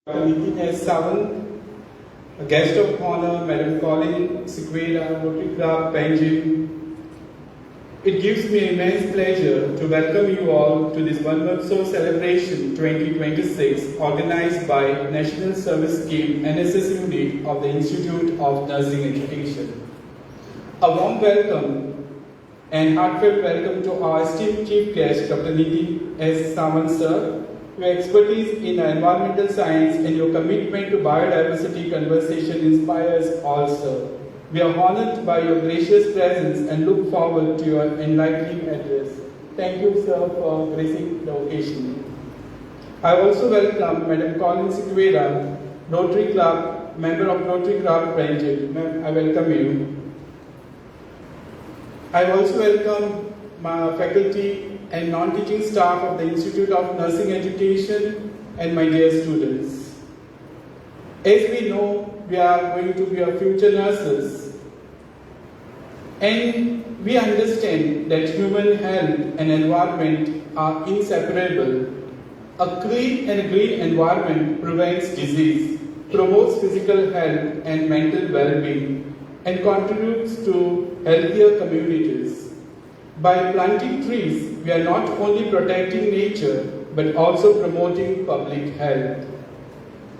Meeting as seven, a guest of honor, Madam Colin Sequeira, Rotary Club, Benjamin. It gives me immense pleasure to welcome you all to this Mahotsav celebration 2026 organized by National Service Scheme NSS Unit of the Institute of Nursing Education. A warm welcome and heartfelt welcome to our esteemed chief guest, Dr. Nitin S. Sawan sir. Your expertise in environmental science and your commitment to biodiversity conservation inspires all, sir. We are honored by your gracious presence and look forward to your enlightening address. Thank you, sir, for gracing the occasion. I also welcome Madam Colin Sequeira, Rotary Club, member of Rotary Club, Benjamin. Ma'am, I welcome you. I also welcome my faculty and non-teaching staff of the Institute of Nursing Education and my dear students. As we know, we are going to be our future nurses, and we understand that human health and environment are inseparable. A clean and green environment prevents disease, promotes physical health and mental well-being, and contributes to healthier communities. By planting trees, we are not only protecting nature, but also promoting public health.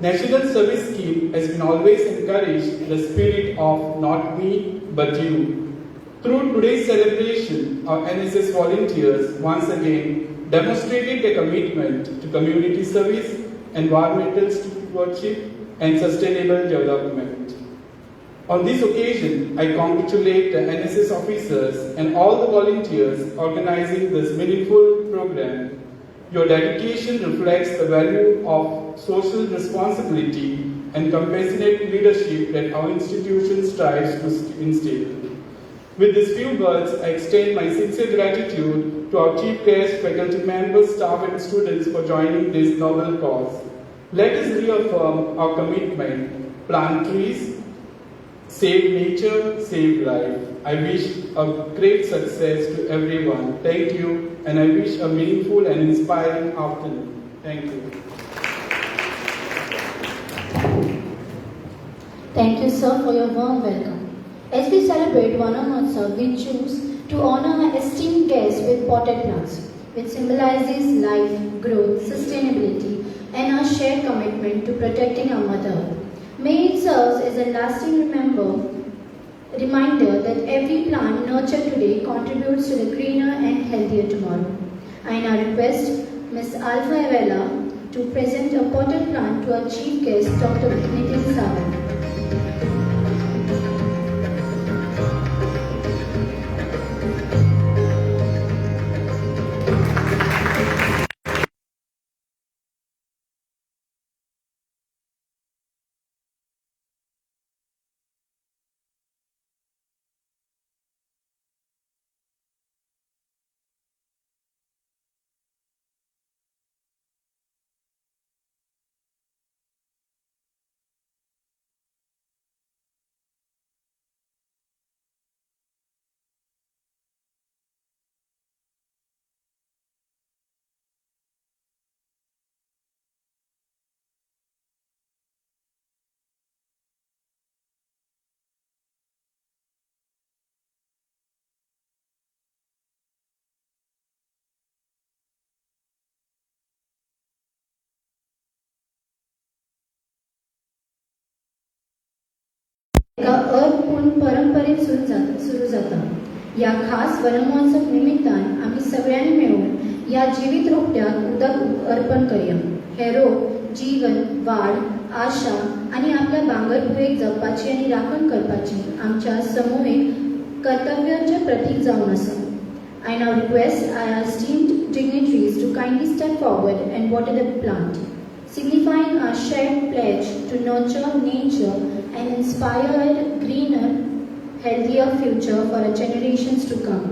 National Service Scheme has been always encouraged the spirit of not me, but you. Through today's celebration, our NSS volunteers once again demonstrated their commitment to community service, environmental stewardship, and sustainable development. On this occasion, I congratulate the NSS officers and all the volunteers organizing this meaningful program. Your dedication reflects the value of social responsibility and compassionate leadership that our institution strives to instill. With these few words, I extend my sincere gratitude to our chief guest, faculty members, staff and students for joining this noble cause. Let us reaffirm our commitment, plant trees, save nature, save life. I wish a great success to everyone. Thank you, and I wish a meaningful and inspiring afternoon. Thank you. Thank you, sir, for your warm welcome. As we celebrate Mahotsav, we choose to honor our esteemed guest with potted plants, which symbolizes life, growth, sustainability, and our shared commitment to protecting our Mother. May it serve as a lasting reminder that every plant nurtured today contributes to the greener and healthier tomorrow. I now request Ms. Alpha Evella to present a potted plant to our chief guest, Dr. Nitin Sawan. एका अपूर्ण परंपरेत सुरू जाता. या खास वनमहोत्सव निमित्तान आम्ही सगळ्यांनी मिळून या जीवित रोपट्याक उदक अर्पण करूया. हे रोप जीवन, वाढ, आशा आणि आपल्या भांगरभुयेक जपपाची आणि राखण करपाची आमच्या सामूहिक कर्तव्याचे प्रतीक जावन आसा. I now request our esteemed dignitaries to kindly step forward and water the plant, signifying our shared pledge to nurture nature and inspire a greener, healthier future for our generations to come.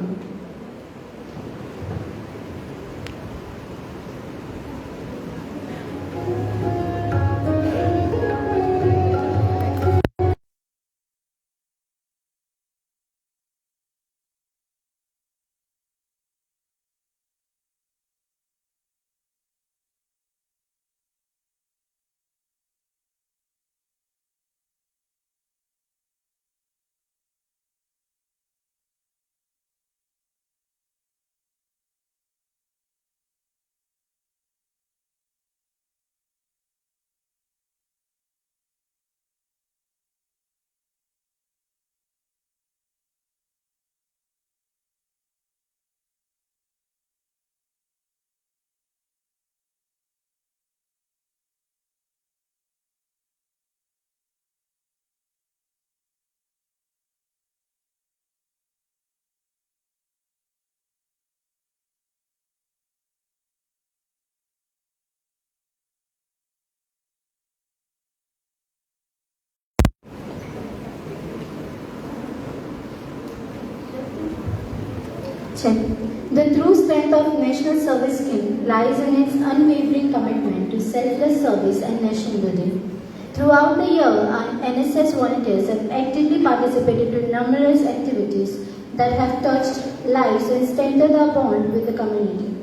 Check. The true strength of National Service Scheme lies in its unwavering commitment to selfless service and nation building. Throughout the year, our NSS volunteers have actively participated in numerous activities that have touched lives and strengthened our bond with the community.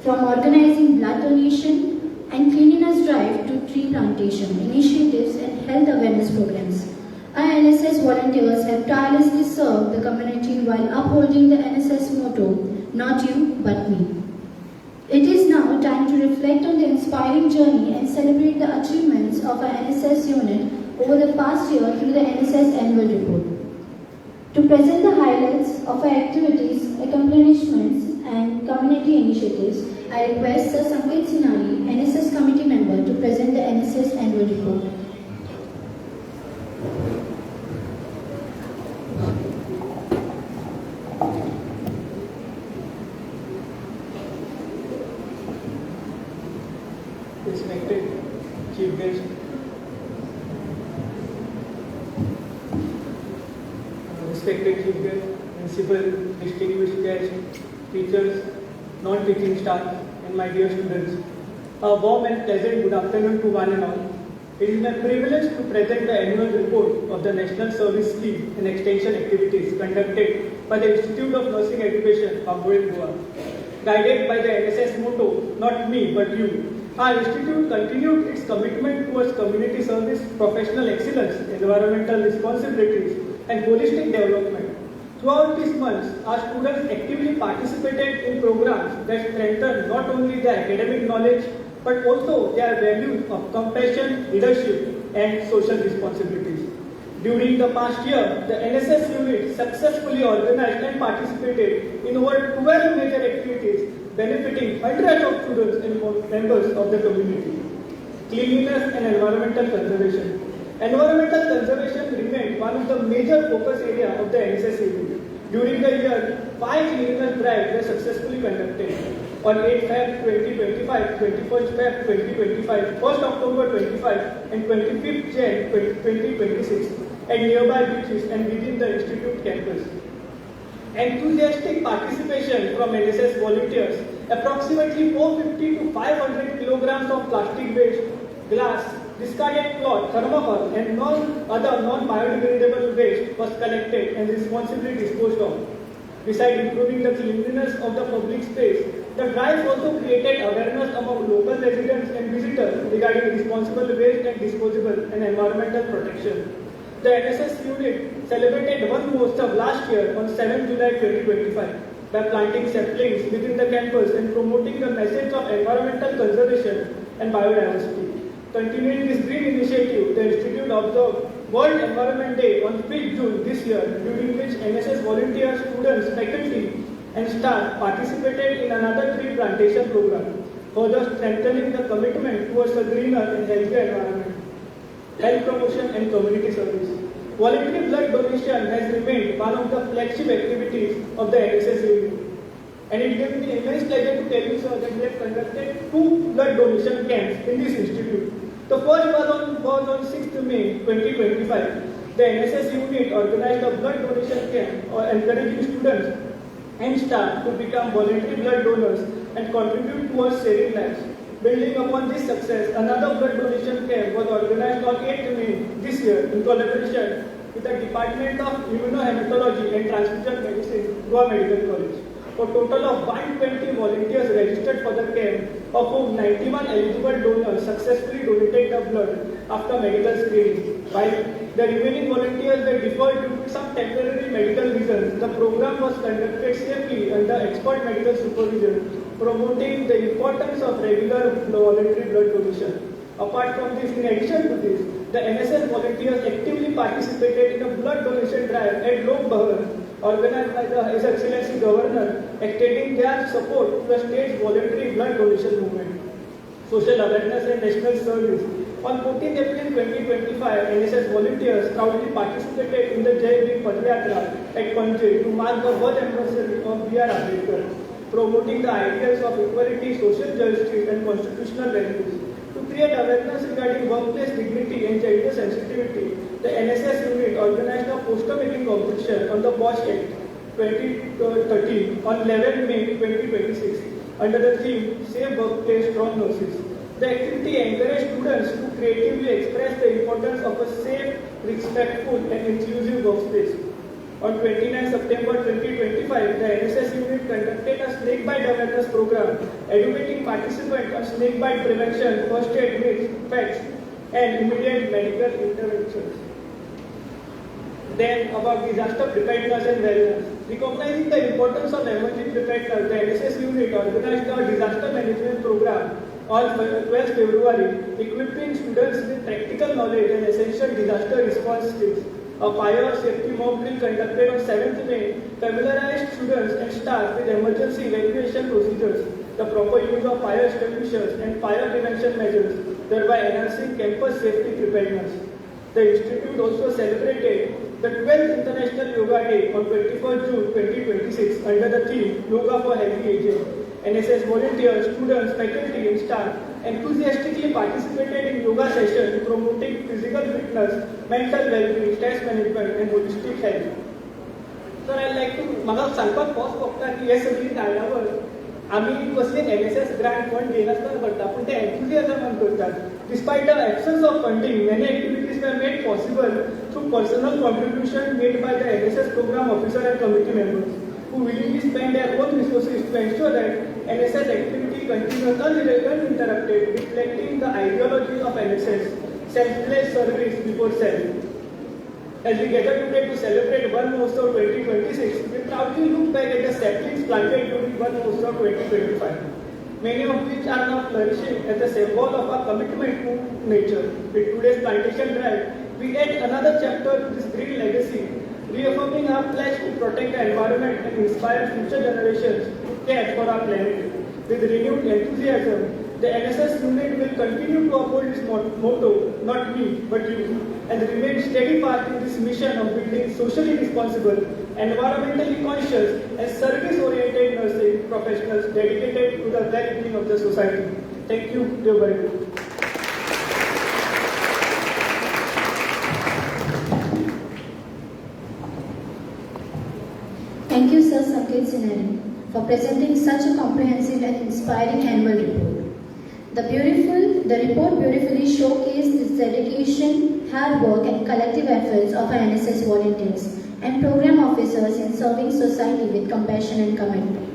From organizing blood donation and cleanliness drive to tree plantation initiatives and health awareness programs, our NSS volunteers have tirelessly served the community while upholding the NSS motto, "Not you, but me." It is now time to reflect on the inspiring journey and celebrate the achievements of our NSS unit over the past year through the NSS Annual Report. To present the highlights of our activities, accomplishments, and community initiatives, I request Sir Sanket Sinari, NSS Committee Member, to present the NSS Annual Report. Respected Chief Guest, Principal, distinguished guests, teachers, non-teaching staff, and my dear students, a warm and pleasant good afternoon to one and all. It is my privilege to present the annual report of the National Service Scheme and Extension activities conducted by the Institute of Nursing Education, Goan. Guided by the NSS motto, "Not me, but you," our institute continued its commitment towards community service, professional excellence, environmental responsibilities, and holistic development. Throughout these months, our students actively participated in programs that strengthen not only their academic knowledge but also their values of compassion, leadership, and social responsibilities. During the past year, the NSS unit successfully organized and participated in over 12 major activities benefiting hundreds of students and members of the community. Cleanliness and environmental conservation. Environmental conservation remained one of the major focus areas of the NSS unit. During the year, 5 cleanliness drives were successfully conducted. On 8 Feb 2025, 21st Feb 2025, 1st October 25, and 25th Jan 2026 at nearby beaches and within the institute campus. Enthusiastic participation from NSS volunteers, approximately 450 to 500 kilograms of plastic waste, glass, discarded cloth, thermocol, and other non-biodegradable waste was collected and responsibly disposed of. Besides improving the cleanliness of the public space, the drive also created awareness among local residents and visitors regarding responsible waste and disposable and environmental protection. The NSS unit celebrated one Mahotsav last year on 7 July 2025 by planting saplings within the campus and promoting the message of environmental conservation and biodiversity. Continuing this green initiative, the Institute observed World Environment Day on 5th June this year, during which NSS volunteers, students, faculty, and staff participated in another tree plantation program, further strengthening the commitment towards a greener and healthier environment. Health promotion and community service. Voluntary blood donation has remained one of the flagship activities of the NSS unit. And it gives me immense pleasure to tell you, sir, that we have conducted 2 blood donation camps in this institute. The first was on 6th May 2025. The NSS unit organized a blood donation camp encouraging students and staff to become voluntary blood donors and contribute towards saving lives. Building upon this success, another blood donation camp was organized on 8th May this year in collaboration with the Department of Immunohematology and Transfusion Medicine, Goa Medical College. A total of 120 volunteers registered for the camp, of whom 91 eligible donors successfully donated the blood after medical screening. While the remaining volunteers were deferred due to some temporary medical reasons, the program was conducted safely under expert medical supervision, promoting the importance of regular voluntary blood donation. Apart from this, in addition to this, the NSS volunteers actively participated in a blood donation drive at Lok Bhavan, organized by His Excellency Governor, extending their support to the state's voluntary blood donation movement. Social awareness and national service. On 14th April 2025, NSS volunteers proudly participated in the Jai Bhim Padayatra at Panje to mark the birth anniversary of B.R. Ambedkar, promoting the ideals of equality, social justice, and constitutional values. To create awareness regarding workplace dignity and gender sensitivity, the NSS unit organized a poster making competition on the Bosch Act. 2013 on 11 May 2026 under the theme Safe Workplace, Strong Nurses. The activity encouraged students to creatively express the importance of a safe, respectful and inclusive workspace. On 29 September 2025, the NSS unit conducted a snake bite awareness program, educating participants on snake bite prevention, first aid myths, facts, and immediate medical interventions. Then about disaster preparedness and wellness. Recognizing the importance of emergency preparedness, the NSS unit organized a disaster management program on 12 February, equipping students with practical knowledge and essential disaster response skills. A fire safety mock drill conducted on 7th May familiarized students and staff with emergency evacuation procedures, the proper use of fire extinguishers and fire prevention measures, thereby enhancing campus safety preparedness. The institute also celebrated the 12th International Yoga Day on 21st June 2026 under the theme Yoga for Healthy Aging. NSS volunteers, students, faculty and staff enthusiastically participated in yoga sessions promoting physical fitness, mental well-being, stress management and holistic health. So I like to मला सांगपाक post बघता की हे सगळी कार्यावळ आम्ही कसले NSS grant fund घेनासतना करता पण ते एन्थुसियाझमान करतात. Despite the absence of funding, many activities were made possible through personal contribution made by the NSS program officer and committee members, who willingly spend their own resources to ensure that NSS activity continues uninterrupted, reflecting the ideology of NSS, selfless service before self. As we gather today to celebrate One Mahotsav 2026, we proudly look back at the saplings planted during One Mahotsav 2025, many of which are now flourishing as a symbol of our commitment to nature. With today's plantation drive, we add another chapter to this green legacy, reaffirming our pledge to protect the environment and inspire future generations to care for our planet. With renewed enthusiasm, the NSS unit will continue to uphold its motto, not me, but you, and remain steadfast in this mission of building socially responsible, environmentally conscious, and service-oriented nursing professionals dedicated to the well-being of the society. Thank you, dear Bhai. Thank you, Sir Sanket Sinari, for presenting such a comprehensive and inspiring annual report. The report beautifully showcased the dedication, hard work and collective efforts of our NSS volunteers and program officers in serving society with compassion and commitment.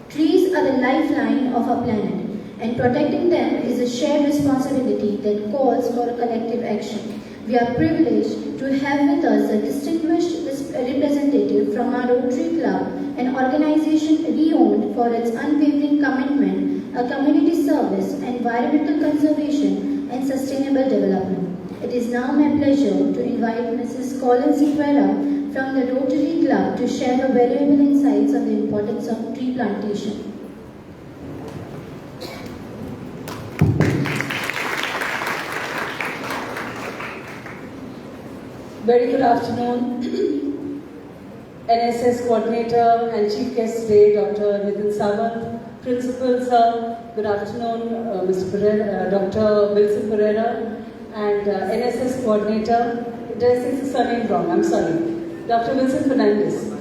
Trees are the lifeline of our planet, and protecting them is a shared responsibility that calls for a collective action. We are privileged to have with us a distinguished representative from our Rotary Club, an organization renowned for its unwavering commitment, a community service, environmental conservation, and sustainable development. It is now my pleasure to invite Mrs. Colin Sequeira from the Rotary Club to share her valuable insights on the importance of tree plantation. Very good afternoon, NSS Coordinator and Chief Guest today, Dr. Nitin Sawant, Principal Sir, good afternoon, Mr. Pereira, Dr. Wilson Pereira, and NSS Coordinator, did I say his surname wrong? I'm sorry, Dr. Wilson Fernandez.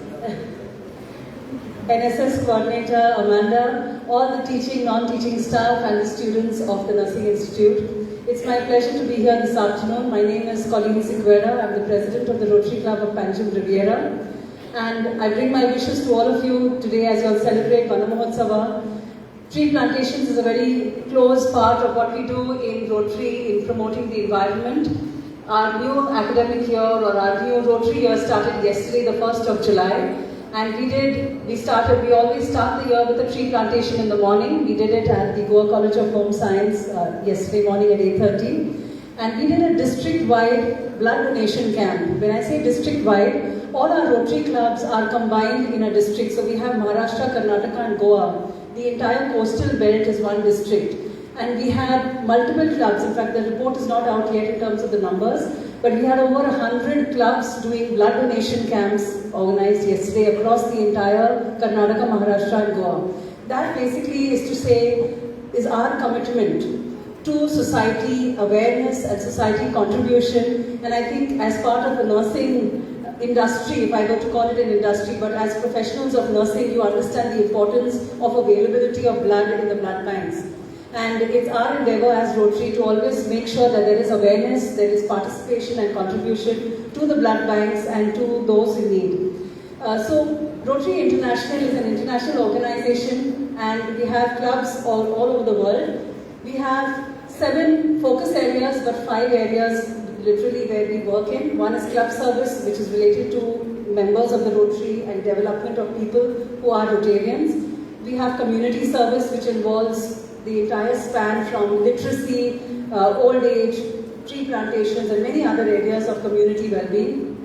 NSS Coordinator Amanda, all the teaching, non-teaching staff and the students of the Nursing Institute. It's my pleasure to be here this afternoon. My name is Colleen Sequeira. I'm the President of the Rotary Club of Panjim Riviera. And I bring my wishes to all of you today as you all celebrate One Mahotsav. Tree plantations is a very close part of what we do in Rotary in promoting the environment. Our new academic year or our new Rotary year started yesterday, the 1st of July. And we always start the year with a tree plantation in the morning. We did it at the Goa College of Home Science yesterday morning at 8:30. And we did a district-wide blood donation camp. When I say district-wide, all our Rotary clubs are combined in a district. So we have Maharashtra, Karnataka and Goa. The entire coastal belt is one district. And we had multiple clubs. In fact, the report is not out yet in terms of the numbers. But we had over 100 clubs doing blood donation camps organized yesterday across the entire Karnataka, Maharashtra and Goa. That basically is to say, is our commitment to society awareness and society contribution. And I think as part of the nursing industry, if I were to call it an industry, but as professionals of nursing, you understand the importance of availability of blood in the blood banks. And it's our endeavor as Rotary to always make sure that there is awareness, there is participation and contribution to the blood banks and to those in need. So Rotary International is an international organization, and we have clubs all over the world. We have 7 focus areas, but 5 areas literally where we work in. One is club service, which is related to members of the Rotary and development of people who are Rotarians. We have community service, which involves the entire span from literacy, old age, tree plantations, and many other areas of community well-being.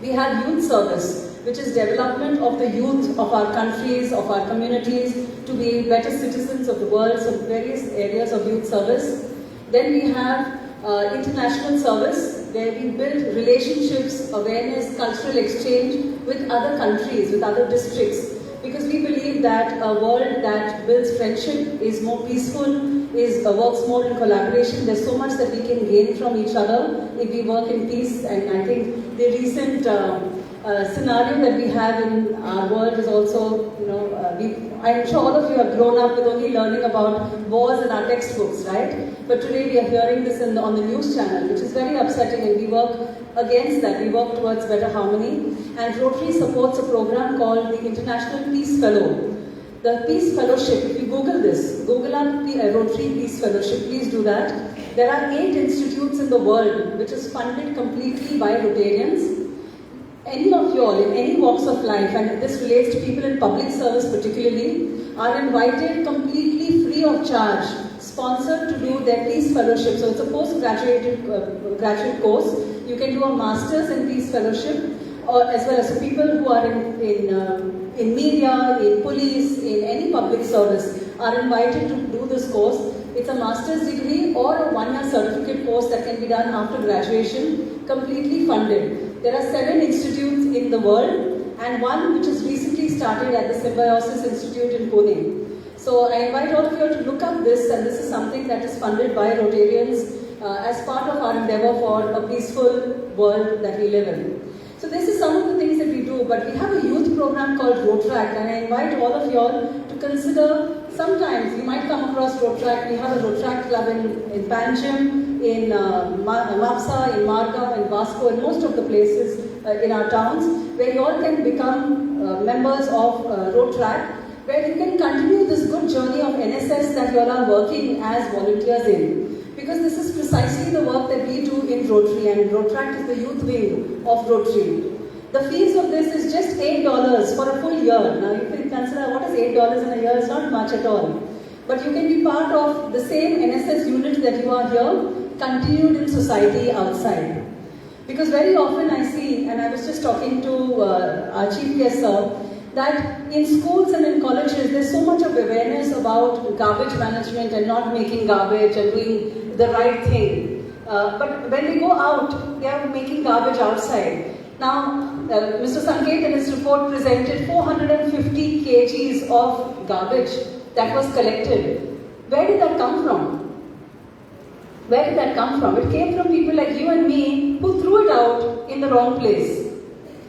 We have youth service, which is development of the youth of our countries, of our communities, to be better citizens of the world, so various areas of youth service. Then we have international service, where we build relationships, awareness, cultural exchange with other countries, with other districts. Because we believe that a world that builds friendship is more peaceful, works more in collaboration. There's so much that we can gain from each other if we work in peace. And I think the recent scenario that we have in our world is also, I'm sure all of you have grown up with only learning about wars in our textbooks, right? But today we are hearing this on the news channel, which is very upsetting, and we work against that. We work towards better harmony. And Rotary supports a program called the International Peace Fellow. The Peace Fellowship, if you Google this, Google up Rotary Peace Fellowship, please do that. There are 8 institutes in the world which is funded completely by Rotarians. Any of you all in any walks of life, and this relates to people in public service particularly, are invited completely free of charge, sponsored to do their Peace Fellowship. So it's a postgraduate graduate course. You can do a Master's in Peace Fellowship, or as well as people who are in media, in police, in any public service are invited to do this course. It's a master's degree or a 1-year certificate course that can be done after graduation, completely funded. There are 7 institutes in the world, and one which has recently started at the Symbiosis Institute in Pune. So I invite all of you to look up this, and this is something that is funded by Rotarians as part of our endeavor for a peaceful world that we live in. So this is some of the things that we do, but we have a youth program called Rotract, and I invite all of you all to consider. Sometimes you might come across Rotract. We have a Rotract club in Panjim, in Mahotsav, in Marga, in Vasco, and most of the places in our towns, where you all can become members of Rotract, where you can continue this good journey of NSS that you all are working as volunteers in. Because this is precisely the work that we do in Rotary, and Rotract is the youth wing of Rotary. The fees of this is just $8 for a full year. Now you can consider what is $8 in a year, it's not much at all. But you can be part of the same NSS unit that you are here, continued in society outside. Because very often I see, and I was just talking to our chief guest sir, that in schools and in colleges there's so much of awareness about garbage management and not making garbage and doing the right thing. But when they go out, they are making garbage outside. Now, Mr. Sanket in his report presented 450 kgs of garbage that was collected. Where did that come from? Where did that come from? It came from people like you and me who threw it out in the wrong place.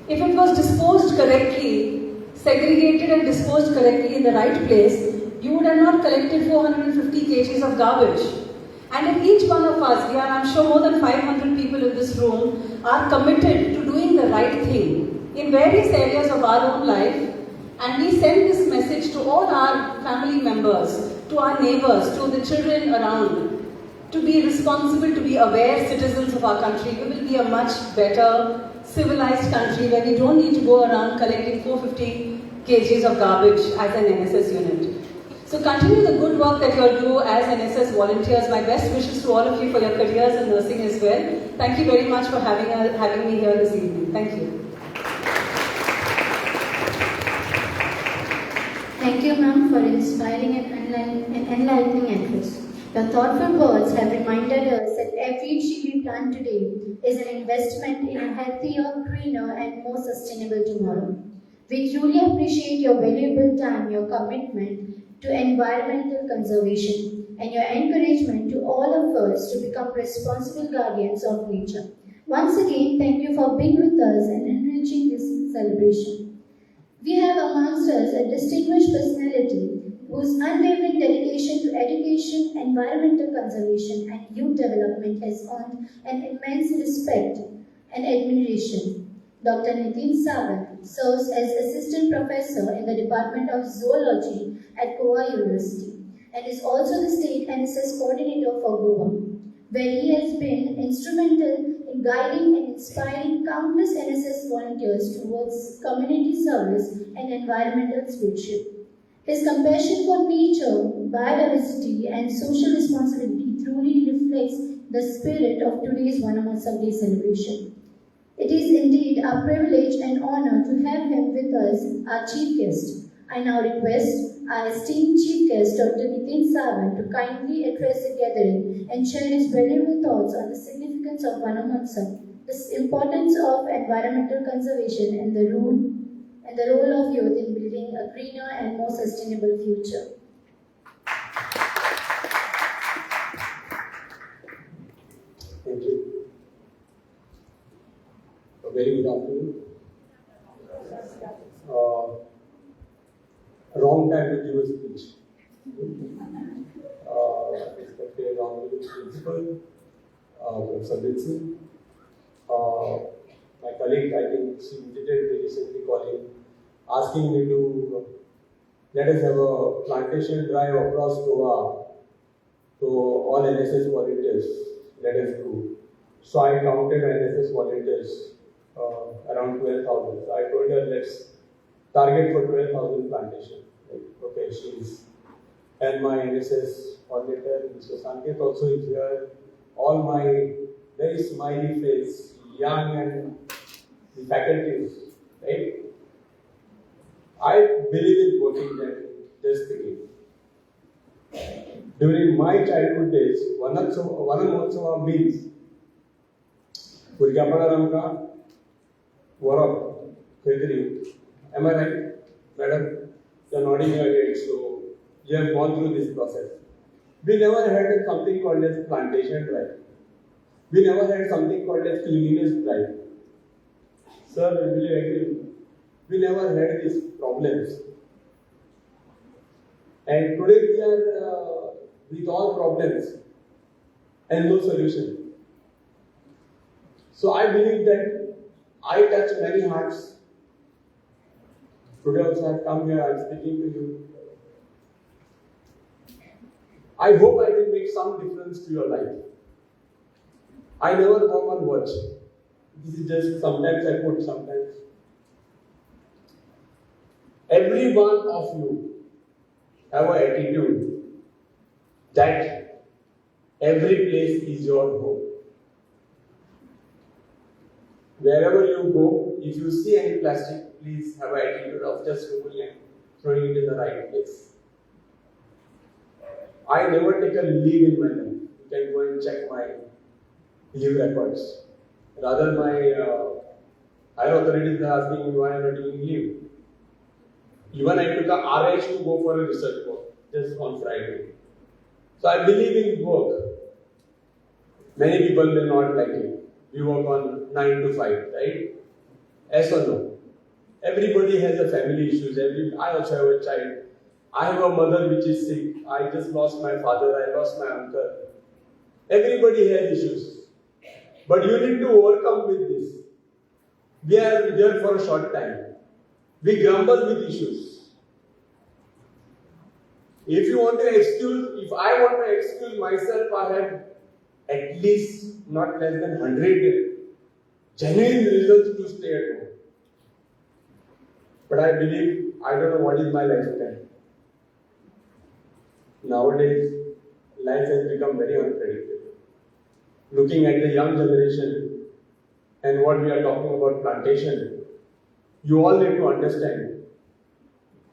If it was disposed correctly, segregated and disposed correctly in the right place, you would have not collected 450 kgs of garbage. And if each one of us, we are, I'm sure more than 500 people in this room, are committed to doing the right thing in various areas of our own life, and we send this message to all our family members, to our neighbors, to the children around, to be responsible, to be aware citizens of our country, we will be a much better, civilized country where we don't need to go around collecting 450 kgs of garbage as an NSS unit. So continue the good work that you all do as NSS volunteers. My best wishes to all of you for your careers in nursing as well. Thank you very much for having me here this evening. Thank you. Thank you, ma'am, for inspiring and enlightening address. Your thoughtful words have reminded us that every tree we plant today is an investment in a healthier, greener, and more sustainable tomorrow. We truly appreciate your valuable time, your commitment to environmental conservation, and your encouragement to all of us to become responsible guardians of nature. Once again, thank you for being with us and enriching this celebration. We have amongst us a distinguished personality whose unwavering dedication to education, environmental conservation, and youth development has earned an immense respect and admiration. Dr. Nitin Sawant serves as Assistant Professor in the Department of Zoology at Goa University and is also the State NSS Coordinator for Goa, where he has been instrumental in guiding and inspiring countless NSS volunteers towards community service and environmental stewardship. His compassion for nature, biodiversity, and social responsibility truly reflects the spirit of today's Mahotsav Day celebration. It is indeed our privilege and honor to have him with us, our chief guest. I now request our esteemed chief guest, Dr. Nitin Sawant, to kindly address the gathering and share his valuable thoughts on the significance of Mahotsav, the importance of environmental conservation, and the role of youth in building a greener and more sustainable future. Thank you. A very good afternoon. Wrong time to give a speech. Respected honorable principal, Professor Wilson, my colleague, I think she visited me recently calling, asking me to let us have a plantation drive across Goa to all NSS volunteers. Let us do. So I counted NSS volunteers around 12,000. So I told her, let's target for 12,000 plantation. Okay, she's, and my NSS coordinator, Mr. Sanket, also is here. All my very smiley face, young and the faculties, right? I believe in working that just again. During my childhood days, Mahotsav means Purgapadaramka Warab Khetri. Am I right, madam? You are nodding your head, so you have gone through this process. We never had something called as plantation drive. We never had something called as cleanliness drive. Sir, will you agree? We never had these problems. And today we are with all problems and no solution. So I believe that I touch many hearts. Today also I have come here, I am speaking to you. I hope I will make some difference to your life. I never work on watch. This is just sometimes I put, sometimes. Every one of you have an attitude that every place is your home. Wherever you go, if you see any plastic, please have an attitude of just removing and throwing it in the right place. I never take a leave in my life. You can go and check my leave records. Rather, my higher authorities are asking me why I am not taking leave. Even I took a RH to go for a research work just on Friday. So I believe in work. Many people may not like it. We work on 9 to 5, right? Yes or no? Everybody has a family issues. I also have a child. I have a mother which is sick. I just lost my father. I lost my uncle. Everybody has issues. But you need to overcome with this. We are here for a short time. We grumble with issues. If you want to excuse, if I want to excuse myself, I have at least not less than 100 genuine reasons to stay at home. But I believe, I don't know what is my lifespan. Nowadays, life has become very unpredictable. Looking at the young generation and what we are talking about plantation, you all need to understand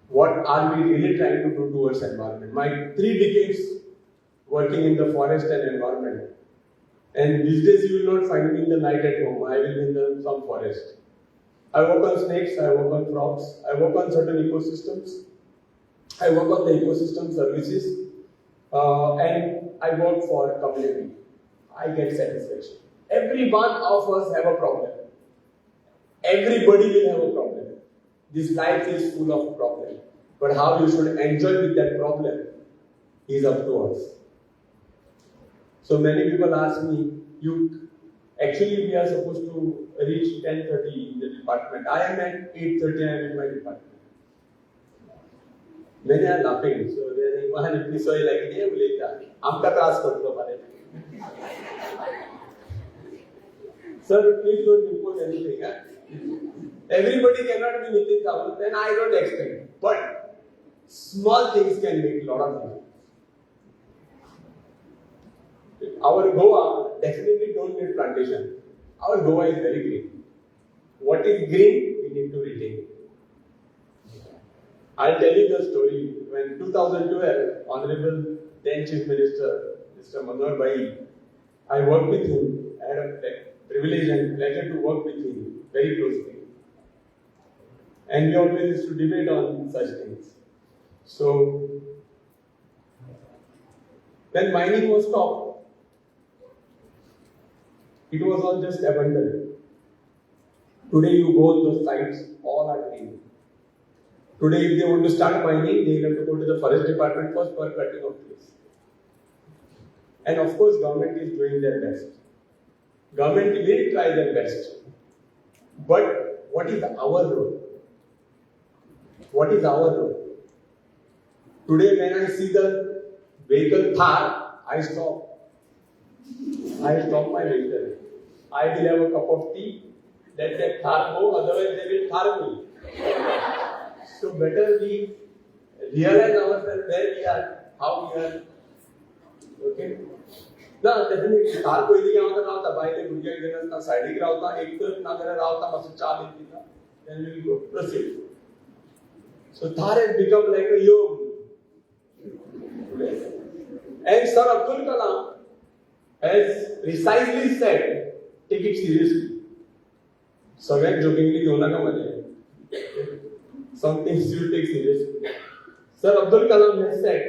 what are we really trying to do towards environment. My 3 decades working in the forest and environment, and these days you will not find me in the night at home. I will be in some forest. I work on snakes, I work on frogs, I work on certain ecosystems, I work on the ecosystem services, and I work for community. I get satisfaction. Every one of us have a problem. Everybody will have a problem. This life is full of problems. But how you should enjoy with that problem is up to us. So many people ask me, actually we are supposed to reach 10:30 in the department. I am at 8:30, I am in my department. Many are laughing, so they are saying, "Wahan itni soy lagi hai, bole kya? Amka त्रास कर दो हमारे." Sir, please don't impose anything. Everybody cannot be Nitin Kawal, then I don't expect. But small things can make a lot of difference. Our Goa definitely don't need plantation. Our Goa is very green. What is green, we need to retain. I'll tell you the story. When 2012, Honorable then Chief Minister, Mr. Manor Bhai, I worked with him. I had a privilege and pleasure to work with him very closely. And we always used to debate on such things. So, when mining was stopped, it was all just abandoned. Today you go on those sites, all are green. Today if they want to start mining, they have to go to the forest department first for cutting of trees. And of course government is doing their best. Government will try their best. But what is our role? What is our role? Today when I see the vehicle Thar, I stop. I stop my vehicle. I will have a cup of tea. Let that Thar go, otherwise they will Thar me. So better we realize ourselves where we are, how we are. Okay? ना definitely Thar को इधर यहाँ ना होता bike में गुड़िया इधर ना साइड की राउता एक तरफ ना करे राउता बस चार लेती था. Then we will go proceed. So Thar has become like a yoga. And Sir Abdul Kalam has precisely said, take it seriously. सगळ्यात jokingly घेऊ नका मध्ये. Some things you take seriously. Sir Abdul Kalam has said,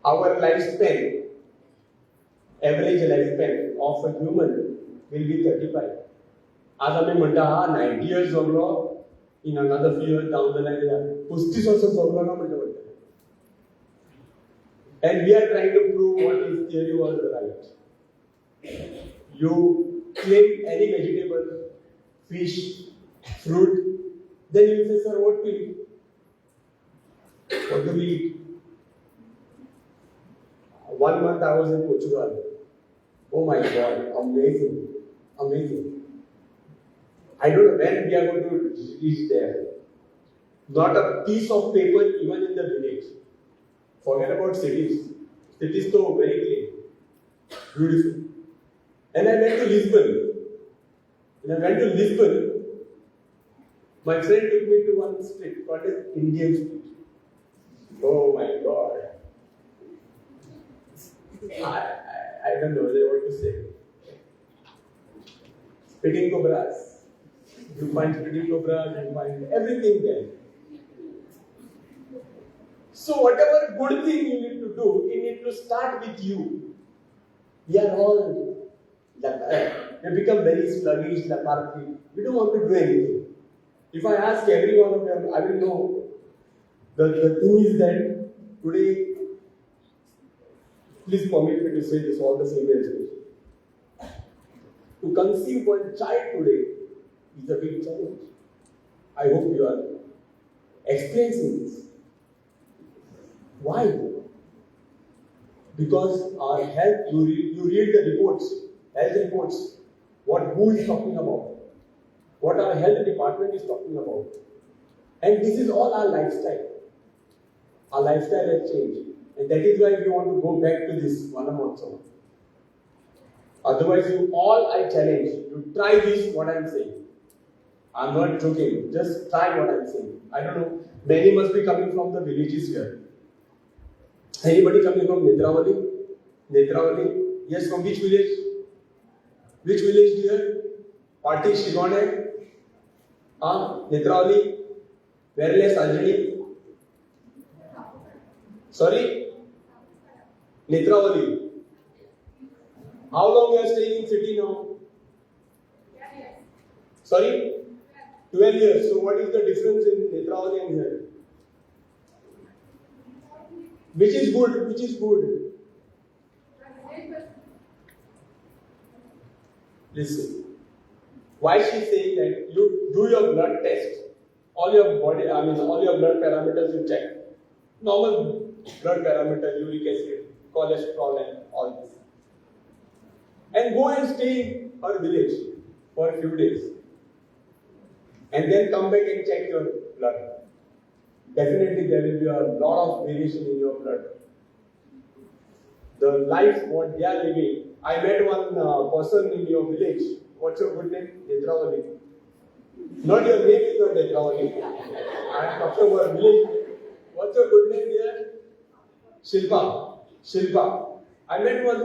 our lifespan, average lifespan of a human will be 35. आज आम्ही म्हणता 90 years जगलो, in another few years down the line 35 वर्ष जगलो ना म्हणता. And we are trying to prove what his theory was right. You claim any vegetable, fish, fruit, then you say, sir, what do we eat? What do we eat? 1 month I was in Portugal. Oh my God, amazing, amazing. I don't know when we are going to reach there. Not a piece of paper even in the village. Forget about cities. Cities so very clean, beautiful. And I went to Lisbon. When I went to Lisbon, my friend took me to one street called as Indian Street. Oh my God. I don't know what to say. Spitting cobras. You find spitting cobras, you find everything there. So whatever good thing you need to do, you need to start with you. We are all we become very sluggish, lethargic. We don't want to do anything. If I ask every one of them, I will know. The thing is that today, please permit me to say this all the same age. To conceive one child today is a big challenge. I hope you are experiencing this. Why? Because our health, you read the reports, health reports, who is talking about, what our health department is talking about. And this is all our lifestyle. Our lifestyle has changed. And that is why we want to go back to this Mahotsav. Otherwise, you all, I challenge, you try this, what I am saying. I am not joking, just try what I am saying. I don't know, many must be coming from the villages here. Anybody coming from Netravali? Netravali? Yes, from which village? Which village here? Party Shigone? Netravali? Verles Anjali? Sorry? Netravali? How long you are staying in city now? Sorry? 12 years. So what is the difference in Netravati and here? Which is good? Which is good? Listen. Why she is saying that you do your blood test, all your body, all your blood parameters you check. Normal blood parameter, uric acid, cholesterol and all this. And go and stay in her village for a few days. And then come back and check your blood. Definitely there will be a lot of variation in your blood. The life what they are living. I met one person in your village. What's your good name? Netravali. Not your name is not Netravali. I am talking about village. What's your good name there? Shilpa. Shilpa. I met one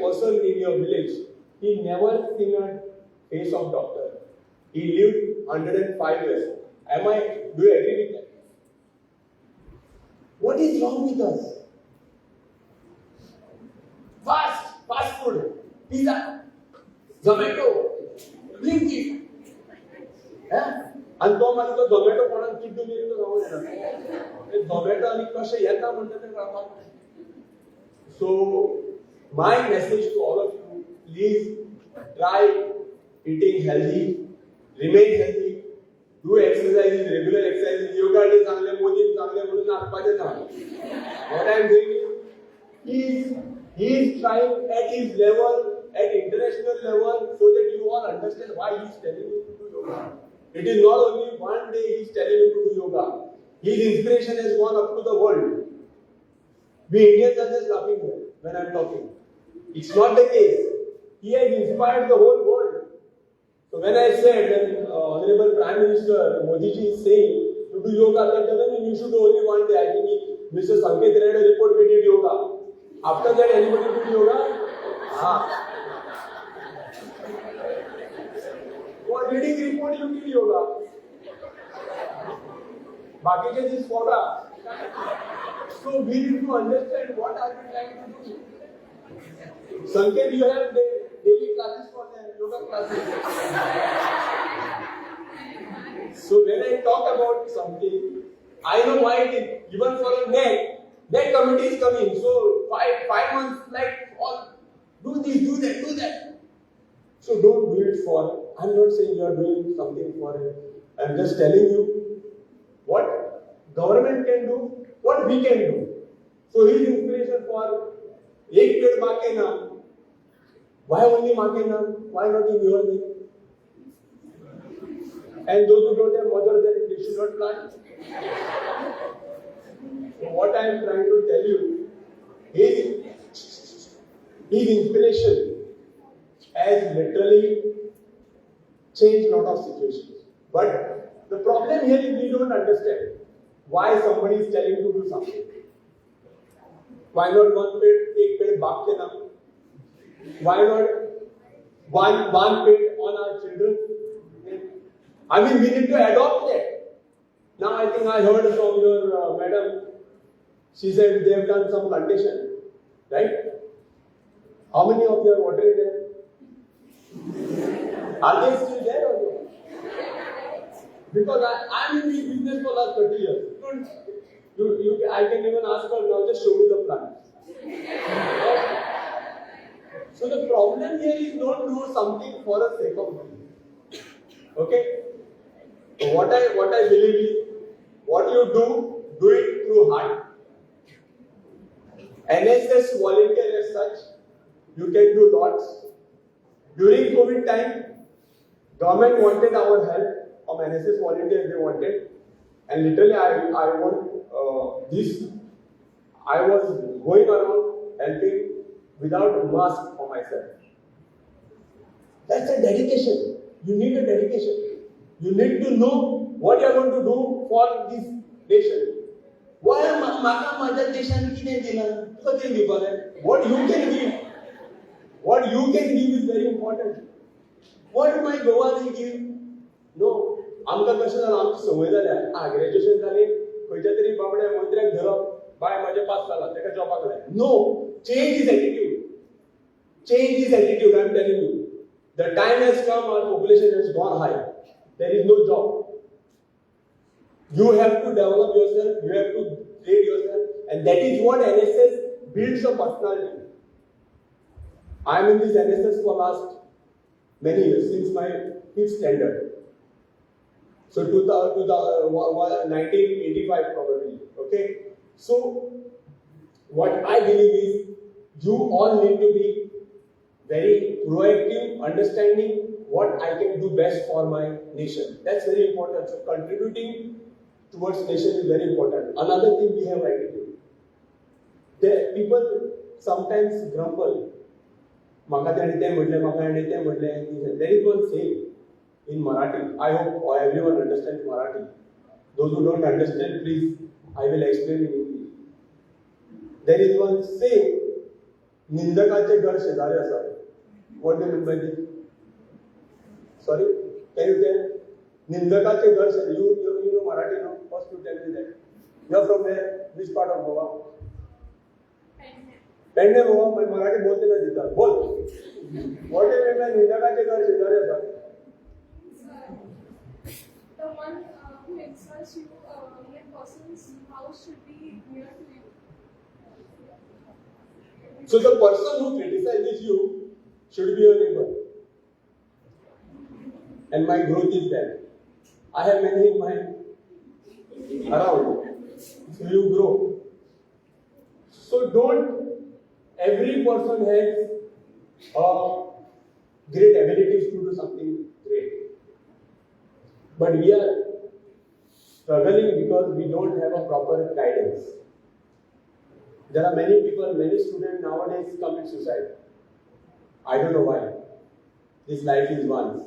person in your village. He never seen a face of doctor. He lived 105 years. Do you agree with that? What is wrong with us? Fast food, pizza, Zomato, Blinkit. And तो मला तो Zomato कोणाला किती दिली तो राहू दे. Zomato आणि कसे येता म्हणतात ते राहतात. So my message to all of you, please try eating healthy, remain healthy, do exercises, regular exercises, yoga day चांगले, मोदी चांगले म्हणून आत्ताचे चांगले. What I am doing he is trying at his level, at international level, so that you all understand why he is telling you to do yoga. It is not only one day he is telling you to do yoga. His inspiration has gone up to the world. We Indians are just laughing here when I am talking. It's not the case. He has inspired the whole world. So when I said that Honorable Prime Minister Modi ji is saying to do yoga, that doesn't mean you should do only one day. I think Mr. Sanket read a report, we did yoga. After that, anybody did yoga? For reading report, you did yoga. Baki is for So we need to understand what are we trying to do. Sanket, you have daily classes for them, yoga classes. So when I talk about something, I know why it is. Even for a neck committee is coming. So 5 months, like all, do this, do that. So don't do it for. I'm not saying you are doing something for it. I'm just telling you what government can do, what we can do. So his inspiration for एक पेड़ माँ के नाम. Why only माँ के नाम? Why not in your name? And those who don't have mother, then they should not plant. So what I am trying to tell you is his inspiration has literally changed a lot of situations. But the problem here is we don't understand why somebody is telling you to do something. Why not एक पेड़ बाप के नाम? Why not one pet on our children? I mean, we need to adopt that. Now I think I heard from your madam. She said they have done some plantation, right? How many of you are watering there? Are they still there or no? Because I'm in this business for last 30 years. I can even ask her now, just show me the plants. So the problem here is don't do something for the sake of money. Okay? So what I believe is, what you do it through heart. NSS volunteer as such, you can do lots. During COVID time, government wanted our help of NSS volunteers, they wanted. And literally I want this. I was going around helping without mask for myself. That's a dedication. You need a dedication. You need to know what you are going to do for this nation. What you can give. What you can give is very important. What my Goan will give? No. आमकां कशें जालां आमची संवय जाल्या graduation जाली खंयच्या तरी बाबड्या मंत्र्याक धरप बाय माझे पास जाला ताका जॉबाक लाय no change is attitude Change this attitude, I am telling you. The time has come, our population has gone high. There is no job. You have to develop yourself, you have to trade yourself, and that is what NSS builds a personality. I am in this NSS for last many years, since my 5th standard. So 1985 probably. Okay? So what I believe is you all need to be very proactive, understanding what I can do best for my nation. That's very important. So contributing towards nation is very important. Another thing we have attitude. The people sometimes grumble. There is one saying in Marathi. I hope everyone understands Marathi. Those who don't understand, please, I will explain in English. There is one saying, Nindakache gar shezare asare. What do you mean by this? Sorry? Can you tell? Nindakache gar shezare. You know Marathi, no? First you tell me that. You are from where? Which part of Goa? Pende Goa. मैं मराठी बोलते नहीं देता. बोल. What do you mean by निंदकाचे घर शेजारी असतात? The one who insults you, that person's house should be near to you. So the person who criticizes you should be your neighbor. And my growth is there. I have many in my around. So you grow. So don't. Every person has great abilities to do something great. But we are struggling because we don't have a proper guidance. There are many people, many students nowadays commit suicide. I don't know why. This life is once.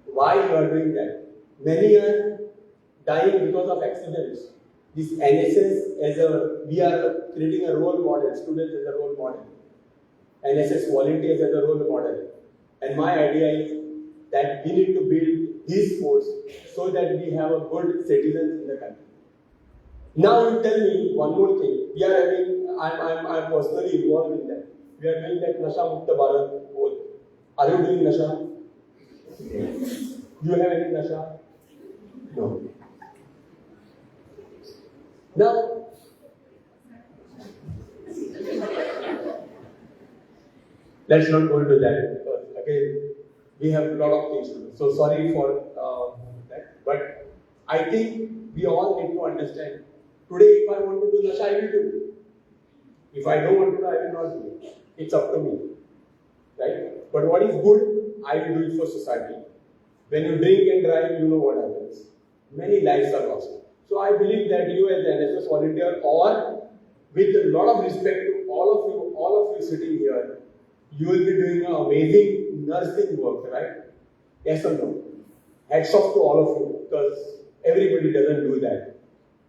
Why you are doing that? Many are dying because of accidents. This NSS we are creating a role model, students as a role model. NSS volunteers as a role model. And my idea is that we need to build this force so that we have a good citizens in the country. Now you tell me one more thing. We are having, I'm personally involved in that. We are doing that Nasha Mukta Bharat goal. Are you doing Nasha? Do you have any Nasha? No. Now, let's not go into that because again, we have a lot of things to do. So sorry for that. But I think we all need to understand. Today, if I want to do Nasha, I will do. If I don't want to do, I will not do. It's up to me. Right? But what is good, I will do it for society. When you drink and drive, you know what happens. Many lives are lost. So I believe that you as an NSS volunteer or with a lot of respect to all of you sitting here, you will be doing an amazing nursing work, right? Yes or no? Hats off to all of you because everybody doesn't do that.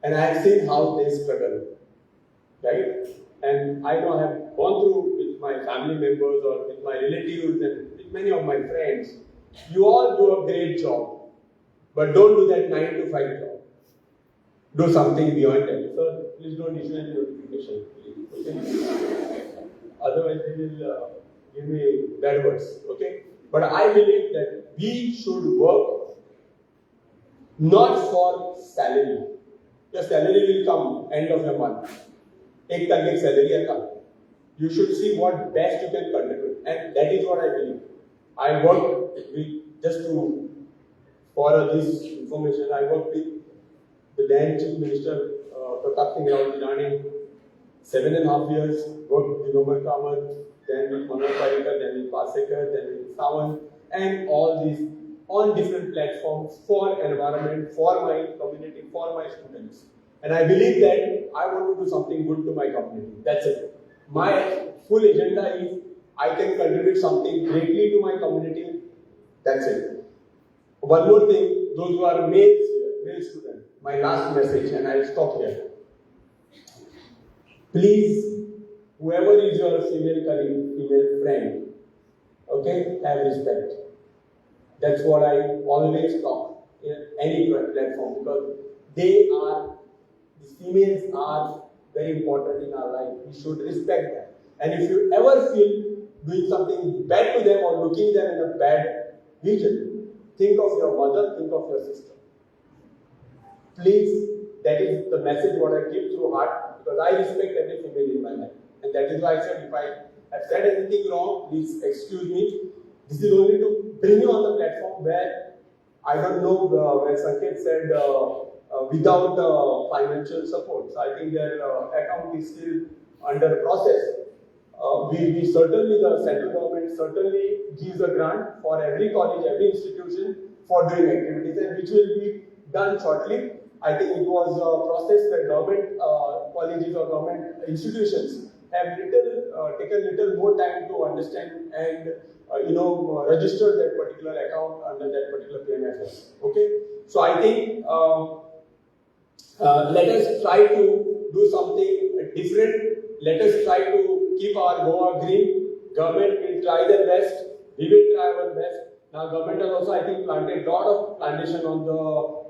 And I have seen how they struggle, right? And I know I have gone through with my family members or with my relatives and with many of my friends. You all do a great job, but don't do that 9 to 5 job. Do something beyond that. So please don't issue any notification. Okay? Otherwise, they will give me bad words. Okay? But I believe that we should work not for salary. Your salary will come end of the month. Ek target salary will come. You should see what best you can contribute, and that is what I believe. I work with just to for this information. I work with the then Chief Minister Pratap Singh Rao Jirani, 7.5 years, worked with Vinod Kamath, then with Mahotsav, then with Pasekar, then with Sawan, and all these on different platforms for environment, for my community, for my students. And I believe that I want to do something good to my community. That's it. My full agenda is I can contribute something greatly to my community. That's it. One more thing, those who are males here, male students, my last message, and I'll stop here. Please, whoever is your female colleague, female friend, okay, have respect. That's what I always talk in any platform because these females are very important in our life. We should respect them. And if you ever feel doing something bad to them or looking them in a bad vision. Think of your mother, think of your sister. Please, that is the message what I keep through heart, because I respect every female in my life. And that is why I said, if I have said anything wrong, please excuse me. This is only to bring you on the platform where, I don't know, when Sanket said, without financial support. So I think their account is still under process. We certainly, the central government certainly gives a grant for every college, every institution for doing activities, and which will be done shortly. I think it was a process that government colleges or government institutions have taken little more time to understand and register that particular account under that particular PMFS. Okay, so I think let us try to do something different. Let us try to keep our Goa green. Government will try their best. We will try our best. Now, government has also, I think, planted a lot of plantation on the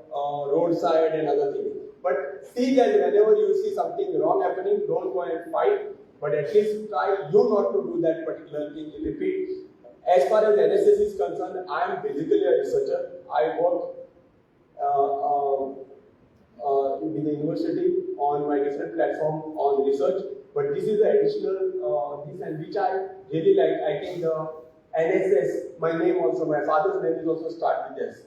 roadside and other things. But see that whenever you see something wrong happening, don't go and fight. But at least try you not to do that particular thing in repeat. As far as NSS is concerned, I am basically a researcher. I work with the university on my different platform on research. But this is the additional this, and which I really like. I think the NSS, my name also, my father's name is also start with S.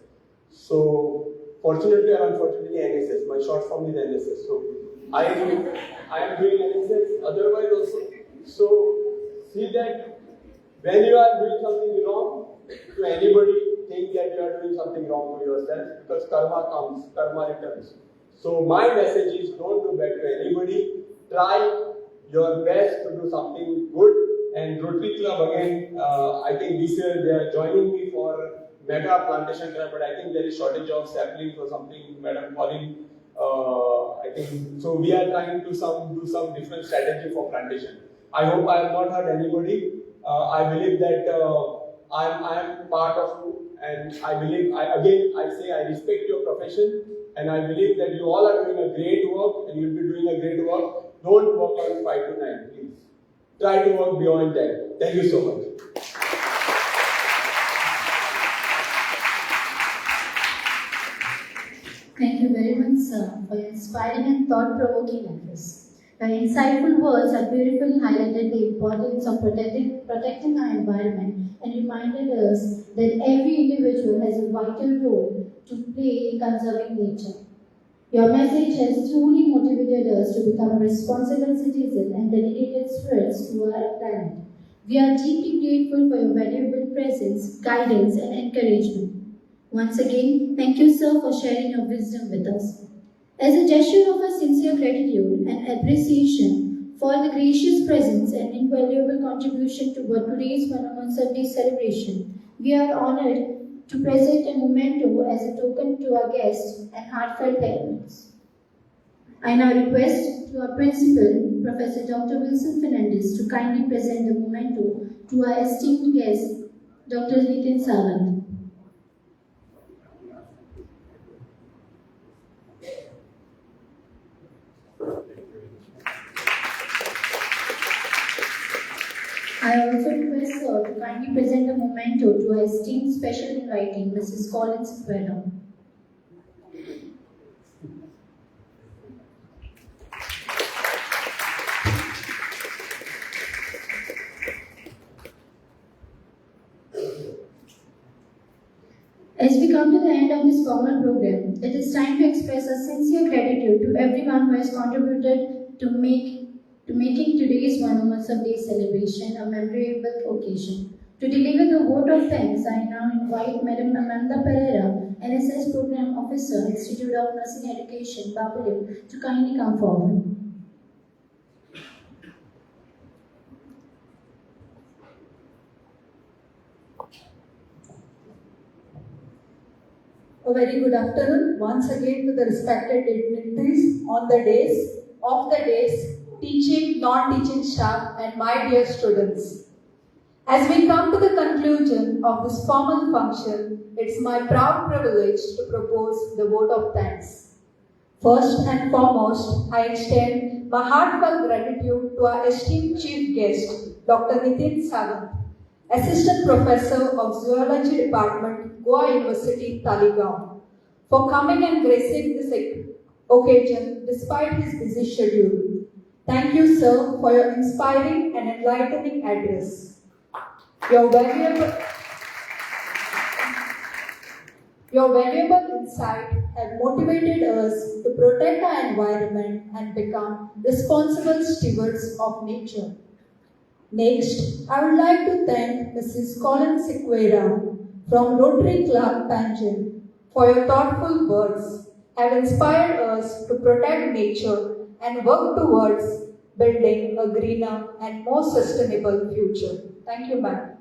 So fortunately or unfortunately, NSS. My short form is NSS. So I am doing NSS. Otherwise also. So see that when you are doing something wrong to anybody, think that you are doing something wrong to yourself, because karma comes, karma returns. So my message is, don't do bad to anybody. Try your best to do something good. And Rotary Club again, I think this year they are joining me for mega plantation drive, but I think there is shortage of saplings or something, Madam Pauline. I think so. We are trying to do some different strategy for plantation. I hope I have not hurt anybody. I believe that I am part of you, and I believe I say I respect your profession, and I believe that you all are doing a great work, and you will be doing a great work. Don't work on 5 to 9, please. Try to work beyond that. Thank you so much. Thank you very much, sir, for your inspiring and thought-provoking address. Your insightful words have beautifully highlighted the importance of protecting our environment and reminded us that every individual has a vital role to play in conserving nature. Your message has truly motivated us to become responsible citizens and dedicated spirits to our planet. We are deeply grateful for your valuable presence, guidance, and encouragement. Once again, thank you, sir, for sharing your wisdom with us. As a gesture of our sincere gratitude and appreciation for the gracious presence and invaluable contribution to today's Mahotsav Day celebration, we are honored to present a memento as a token to our guests and heartfelt thanks. I now request to our principal, Professor Dr. Wilson Fernandez, to kindly present the memento to our esteemed guest, Dr. Nitin Sawant. I also request sir to kindly present a memento to our esteemed special invitee, Mrs. Collins Sequeira. As we come to the end of this formal program, it is time to express our sincere gratitude to everyone who has contributed to making today's Mahotsav Day celebration a memorable occasion. To deliver the vote of thanks, I now invite Madam Amanda Pereira, NSS Program Officer, Institute of Nursing Education, Babalim, to kindly come forward. A very good afternoon once again to the respected dignitaries on the days, of the days, teaching, non-teaching staff, and my dear students. As we come to the conclusion of this formal function, it's my proud privilege to propose the vote of thanks. First and foremost, I extend my heartfelt gratitude to our esteemed chief guest, Dr. Nitin Sawant, Assistant Professor of Zoology Department, Goa University, Taligaon, for coming and gracing this occasion despite his busy schedule. Thank you, sir, for your inspiring and enlightening address. Your valuable insight have motivated us to protect our environment and become responsible stewards of nature. Next, I would like to thank Mrs. Colin Sequeira from Rotary Club Panjim for your thoughtful words have inspired us to protect nature and work towards building a greener and more sustainable future. Thank you, ma'am.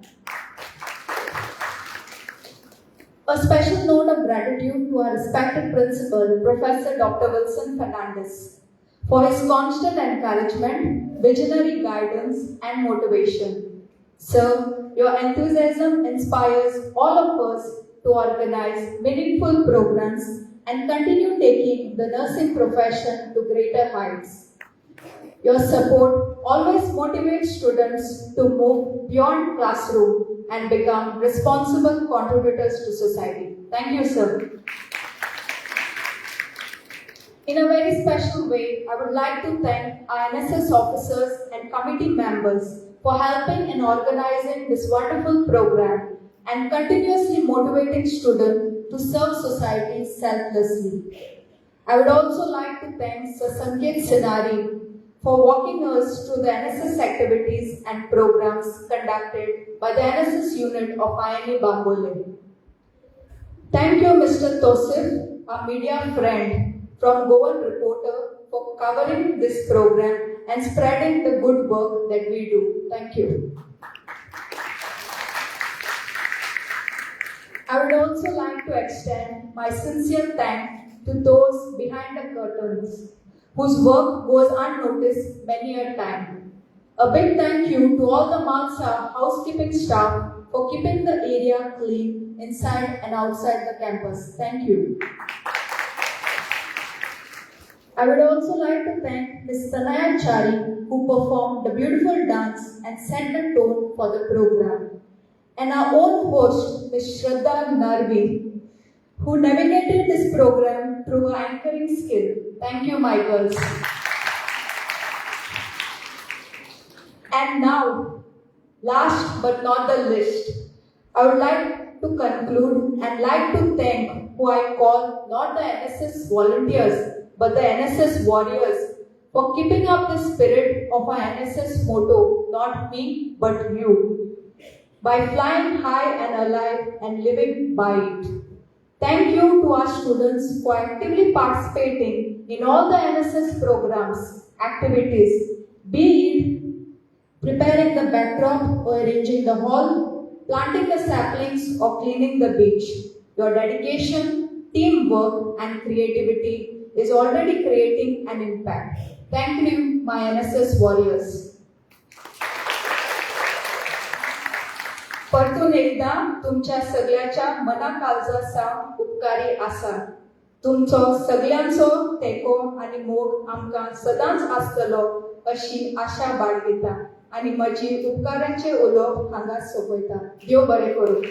A special note of gratitude to our respected principal, Professor Dr. Wilson Fernandez, for his constant encouragement, visionary guidance, and motivation. Sir, your enthusiasm inspires all of us to organize meaningful programs and continue taking the nursing profession to greater heights. Your support always motivates students to move beyond classroom and become responsible contributors to society. Thank you, sir. In a very special way, I would like to thank our NSS officers and committee members for helping in organizing this wonderful program and continuously motivating students to serve society selflessly. I would also like to thank Sir Sanket Sinari for walking us through the NSS activities and programs conducted by the NSS unit of INE Bambole. Thank you, Mr. Tosif, a media friend from Goan Reporter, for covering this program and spreading the good work that we do. Thank you. I would also like to extend my sincere thanks to those behind the curtains, whose work goes unnoticed many a time. A big thank you to all the Mahotsav housekeeping staff for keeping the area clean inside and outside the campus. Thank you. I would also like to thank Ms. Tanaya Chari, who performed the beautiful dance and set the tone for the program, and our own host, Ms. Shraddha Narvi, who navigated this program through her anchoring skill. Thank you, my girls. And now, last but not the least, I would like to conclude and like to thank who I call not the NSS volunteers, but the NSS warriors for keeping up the spirit of our NSS motto, not me, but you, by flying high and alive and living by it. Thank you to our students for actively participating in all the NSS programs, activities, be it preparing the backdrop or arranging the hall, planting the saplings or cleaning the beach. Your dedication, teamwork and creativity is already creating an impact. Thank you, my NSS warriors. परतून एकदा तुमच्या सगळ्याच्या मनाकाळजाचा उपकारी आसा. तुमचो सगळ्यांचो तेको आणि मोग आमकां सदांच आसतलो अशी आशा बाळगिता आणि म्हजी उपकारांचे उलोवप हांगा सोंपयता. देव बरें करूं.